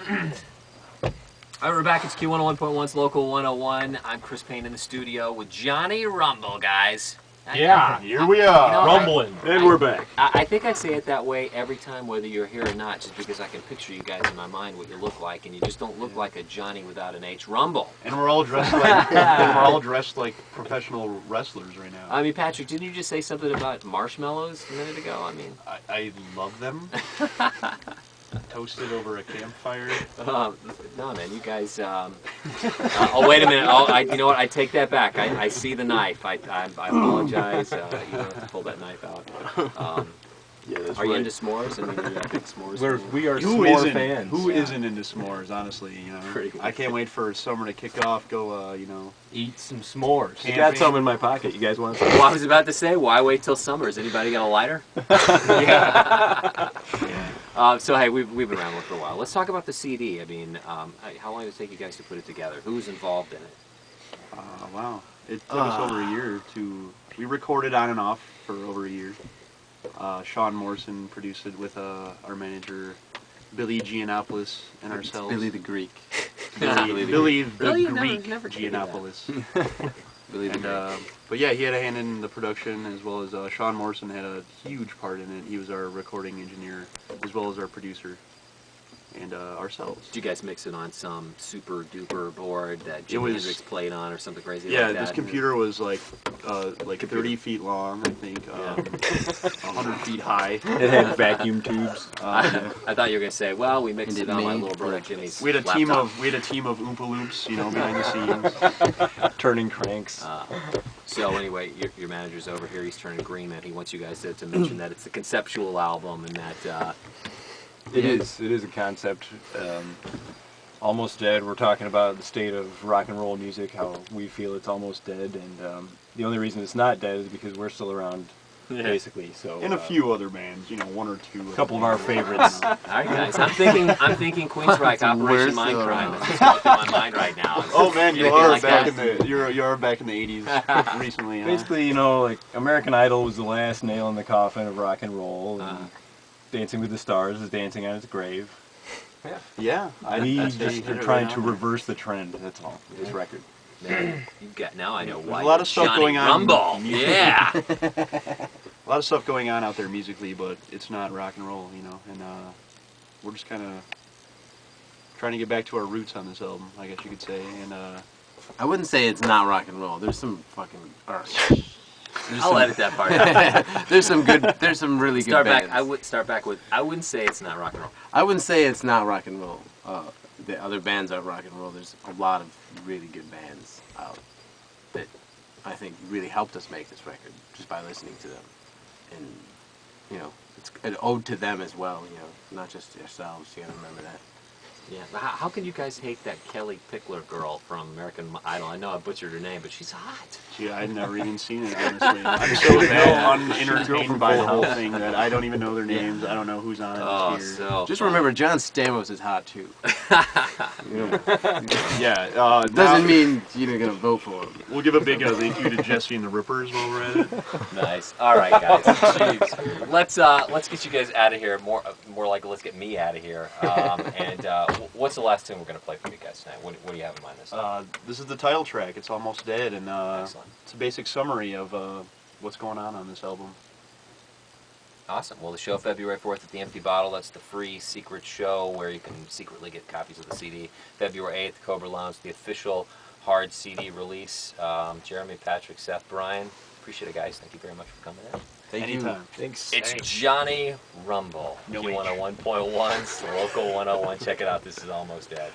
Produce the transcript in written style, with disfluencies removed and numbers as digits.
All right, we're back. It's Q101.1's Local 101. I'm Chris Payne in the studio with Jonny Rumble, guys. Yeah, here we are, rumbling. And we're back. I think I say it that way every time, whether you're here or not, just because I can picture you guys in my mind what you look like, and you just don't look like a Johnny without an H. Rumble. And we're all dressed like professional wrestlers right now. I mean, Patrick, didn't you just say something about marshmallows a minute ago? I mean, I love them. Toasted over a campfire. No, man, you guys. Oh, wait a minute. You know what? I take that back. I see the knife. I apologize. You don't have to pull that knife out. Yeah, that's are you into s'mores? I mean, are you a big s'mores? We are Who s'more isn't? fans. Who isn't into s'mores? Honestly, you know. Pretty I can't wait for summer to kick off. Go, you know, Eat some s'mores. Camping. I got some in my pocket. You guys want some? Well, I was about to say, why wait till summer? Has anybody got a lighter? yeah. So hey, we've been around for a while. Let's talk about the CD. I mean, how long did it take you guys to put it together? Who's involved in it? Wow. It took us over a year to. We recorded on and off for over a year. Sean Morrison produced it with our manager, Billy Giannopoulos, and ourselves. Billy the Greek. Billy the Greek never Giannopoulos. Billy the Greek. But yeah, he had a hand in the production, as well as Sean Morrison had a huge part in it. He was our recording engineer, as well as our producer, and ourselves. Did you guys mix it on some super duper board that Jimi Hendrix played on, or something crazy like that? Yeah, this computer was like 30 feet long, I think, 100 feet high. It had vacuum tubes. I thought you were gonna say, well, we mixed it on my little brother Jimmy's We had a laptop. team of Oompa Loops, you know, behind the scenes. Turning cranks. So anyway, your manager's over here. He's turning green, and he wants you guys to mention that it's a conceptual album, and that It is a concept. Almost dead. We're talking about the state of rock and roll music, how we feel it's almost dead, and the only reason it's not dead is because we're still around, basically. So and a few other bands, you know, one or two. A couple of our favorites. all right, guys. I'm thinking Queensryche, Operation Mindcrime. That's what's going through my mind right now. Oh man, you Anything are like back that? in the you are back in the 80s recently. Huh? Basically, you know, like American Idol was the last nail in the coffin of rock and roll, and Dancing with the Stars is dancing on its grave. Yeah, We just are trying to reverse the trend. That's all. With this record. Man, you've got, now I know why. a lot of stuff Jonny going on. Rumble. Yeah. A lot of stuff going on out there musically, but it's not rock and roll, you know. And we're just kind of trying to get back to our roots on this album, I guess you could say. And I wouldn't say it's not rock and roll. There's some fucking. I'll edit that part. There's some really good bands. I wouldn't say it's not rock and roll. I wouldn't say it's not rock and roll. The other bands are rock and roll. There's a lot of really good bands out that I think really helped us make this record just by listening to them, and you know, it's an ode to them as well. You know, not just yourselves. You gotta remember that. Yeah. How can you guys hate that Kelly Pickler girl from American Idol? I know I butchered her name, but she's hot. gee, I'd never even seen it, honestly. I'm so unentertained by the whole thing that I don't even know their names. I don't know who's on it. Oh, Here. so Just remember, John Stamos is hot too. You know, Yeah. doesn't mean you're gonna vote for him. We'll give a big thank you to Jesse and the Rippers while we're at it. nice. All right, guys. Jeez. Let's get you guys out of here. More like let's get me out of here. What's the last tune we're gonna play for you guys tonight? What do you have in mind this time? This is the title track. It's Almost Dead, and Excellent. it's a basic summary of what's going on this album. Awesome. Well, the show February 4th at the Empty Bottle. That's the free secret show where you can secretly get copies of the CD. February 8th, Cobra Lounge, the official hard CD release. Jeremy, Patrick, Seth, Brian. Appreciate it, guys. Thank you very much for coming in. Thank you. Anytime. Thanks. It's Jonny Rumble. No Q101.1's Local 101. Check it out. This is Almost Dead.